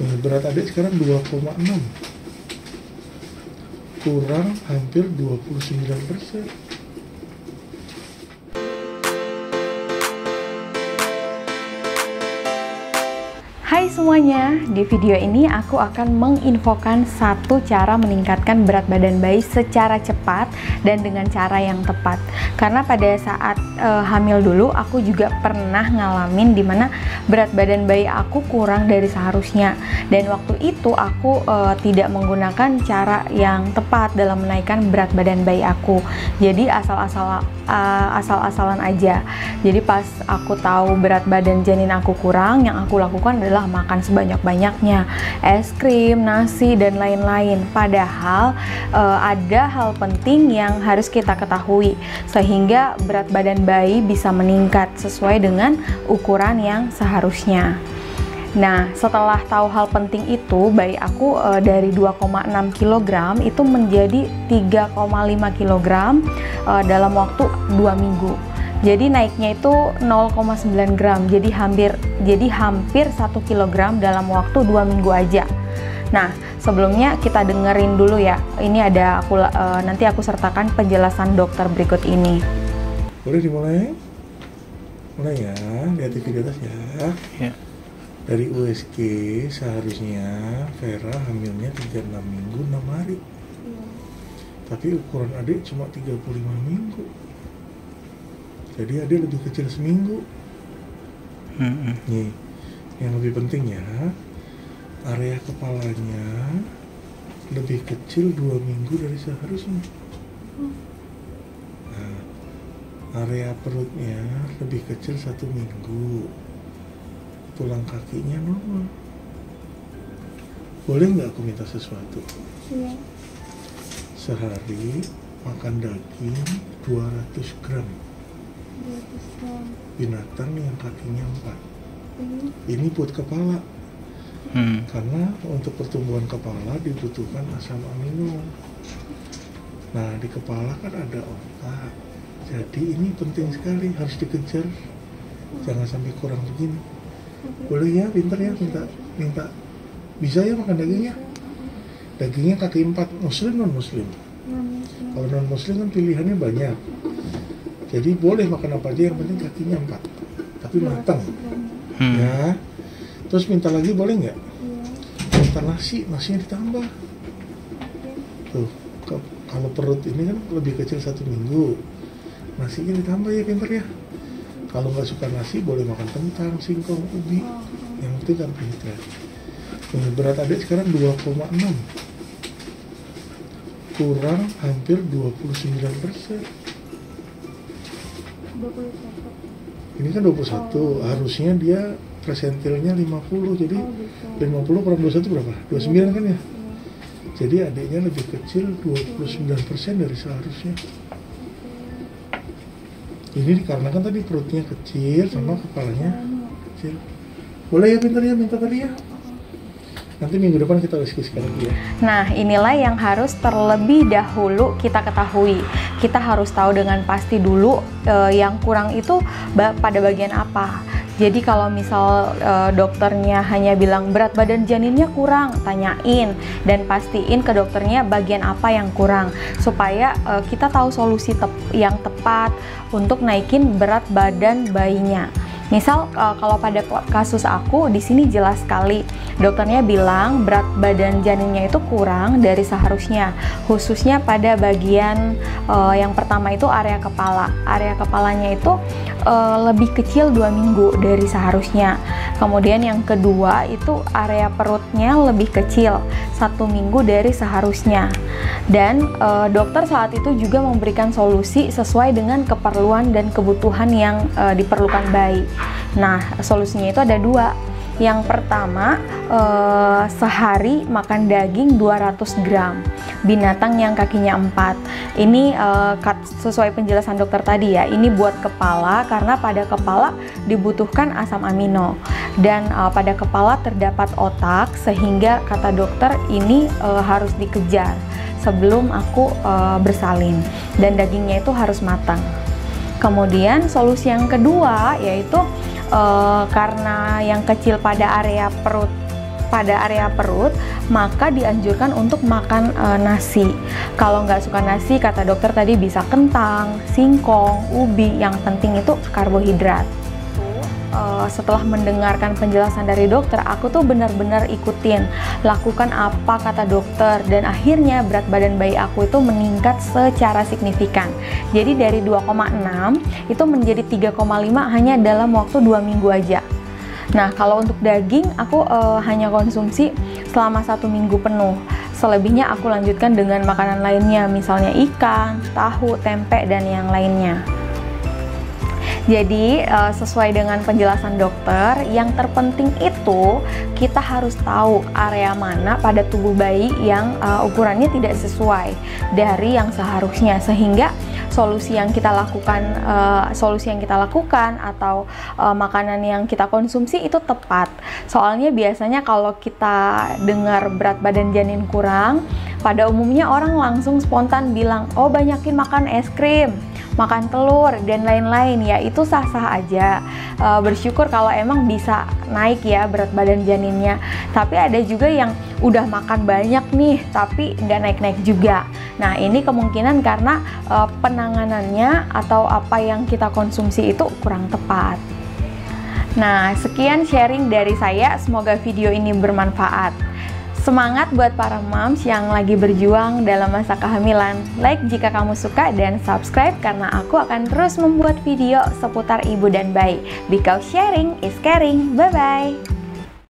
Berat adik sekarang 2,6, kurang hampir 29%. Hai semuanya, di video ini aku akan menginfokan satu cara meningkatkan berat badan bayi secara cepat dan dengan cara yang tepat. Karena pada saat hamil dulu aku juga pernah ngalamin dimana berat badan bayi aku kurang dari seharusnya, dan waktu itu aku tidak menggunakan cara yang tepat dalam menaikkan berat badan bayi aku. Jadi asal-asalan aja. Jadi pas aku tahu berat badan janin aku kurang, yang aku lakukan adalah makan sebanyak-banyaknya, es krim, nasi, dan lain-lain. Padahal ada hal penting yang harus kita ketahui sehingga berat badan bayi bisa meningkat sesuai dengan ukuran yang seharusnya. Nah, setelah tahu hal penting itu, bayi aku dari 2,6 kg itu menjadi 3,5 kg dalam waktu 2 minggu. Jadi naiknya itu 0,9 gram, jadi hampir 1 kg dalam waktu 2 minggu aja. Nah, sebelumnya kita dengerin dulu ya. Ini ada nanti aku sertakan penjelasan dokter berikut ini. Boleh dimulai? Mulai ya, lihat video atas ya. Ya. Dari USG seharusnya Vera hamilnya 36 minggu 6 hari. Tapi ukuran adik cuma 35 minggu. Jadi adik lebih kecil seminggu. Nih, yang lebih penting ya, area kepalanya lebih kecil 2 minggu dari seharusnya. Nah, area perutnya lebih kecil 1 minggu. Tulang kakinya normal. Boleh nggak aku minta sesuatu? Iya. Sehari makan daging 200 gram. 200 gram. Binatang yang kakinya 4. Ini buat kepala. Karena untuk pertumbuhan kepala dibutuhkan asam amino. Nah, di kepala kan ada otak. Jadi ini penting sekali, harus dikejar. Jangan sampai kurang begini. Boleh ya, pinter ya, minta. Bisa ya makan dagingnya? Dagingnya kaki 4, muslim non muslim? Kalau non muslim kan pilihannya banyak. Jadi boleh makan apa aja, yang penting kakinya 4, tapi matang. Ya. Terus minta lagi boleh nggak? Minta nasinya ditambah. Tuh, kalau perut ini kan lebih kecil 1 minggu, nasinya ditambah ya, pinter ya. Kalau nggak suka nasi boleh makan kentang, singkong, ubi, yang penting karbohidrat. Berat adik sekarang 2,6, kurang hampir 29%. 21. Ini kan 21, harusnya dia presentilnya 50, jadi 50 kurang 21 berapa? 29 kan ya? Jadi adiknya lebih kecil 29% dari seharusnya. Ini dikarenakan tadi perutnya kecil sama kepalanya kecil. Boleh ya, pintar ya, minta tadi ya. Nanti minggu depan kita diskusikan lagi ya. Nah, inilah yang harus terlebih dahulu kita ketahui. Kita harus tahu dengan pasti dulu yang kurang itu pada bagian apa. Jadi kalau misal dokternya hanya bilang berat badan janinnya kurang, tanyain dan pastiin ke dokternya bagian apa yang kurang, supaya kita tahu solusi yang tepat untuk naikin berat badan bayinya. Misal kalau pada kasus aku di sini jelas sekali dokternya bilang berat badan janinnya itu kurang dari seharusnya, khususnya pada bagian yang pertama itu area kepala. Area kepalanya itu lebih kecil 2 minggu dari seharusnya. Kemudian yang kedua itu area perutnya lebih kecil 1 minggu dari seharusnya. Dan dokter saat itu juga memberikan solusi sesuai dengan keperluan dan kebutuhan yang diperlukan bayi. Nah, solusinya itu ada 2. Yang pertama, sehari makan daging 200 gram, binatang yang kakinya 4. Ini sesuai penjelasan dokter tadi ya, ini buat kepala karena pada kepala dibutuhkan asam amino. Dan pada kepala terdapat otak, sehingga kata dokter ini harus dikejar sebelum aku bersalin. Dan dagingnya itu harus matang. Kemudian solusi yang kedua yaitu karena yang kecil pada area perut pada area perut, maka dianjurkan untuk makan nasi. Kalau nggak suka nasi, kata dokter tadi bisa kentang, singkong, ubi, yang penting itu karbohidrat. Setelah mendengarkan penjelasan dari dokter, aku tuh benar-benar ikutin, lakukan apa kata dokter, dan akhirnya berat badan bayi aku itu meningkat secara signifikan. Jadi dari 2,6 itu menjadi 3,5 hanya dalam waktu 2 minggu aja. Nah, kalau untuk daging aku hanya konsumsi selama 1 minggu penuh. Selebihnya aku lanjutkan dengan makanan lainnya, misalnya ikan, tahu, tempe, dan yang lainnya. Jadi sesuai dengan penjelasan dokter, yang terpenting itu kita harus tahu area mana pada tubuh bayi yang ukurannya tidak sesuai dari yang seharusnya, sehingga solusi yang kita lakukan atau makanan yang kita konsumsi itu tepat. Soalnya biasanya kalau kita dengar berat badan janin kurang, pada umumnya orang langsung spontan bilang, oh banyakin makan es krim, makan telur, dan lain-lain. Ya itu sah-sah aja. Bersyukur kalau emang bisa naik ya berat badan janinnya. Tapi ada juga yang udah makan banyak nih tapi nggak naik-naik juga. Nah ini kemungkinan karena penanganannya atau apa yang kita konsumsi itu kurang tepat. Nah sekian sharing dari saya, semoga video ini bermanfaat. Semangat buat para moms yang lagi berjuang dalam masa kehamilan. Like jika kamu suka dan subscribe karena aku akan terus membuat video seputar ibu dan bayi. Because sharing is caring. Bye-bye.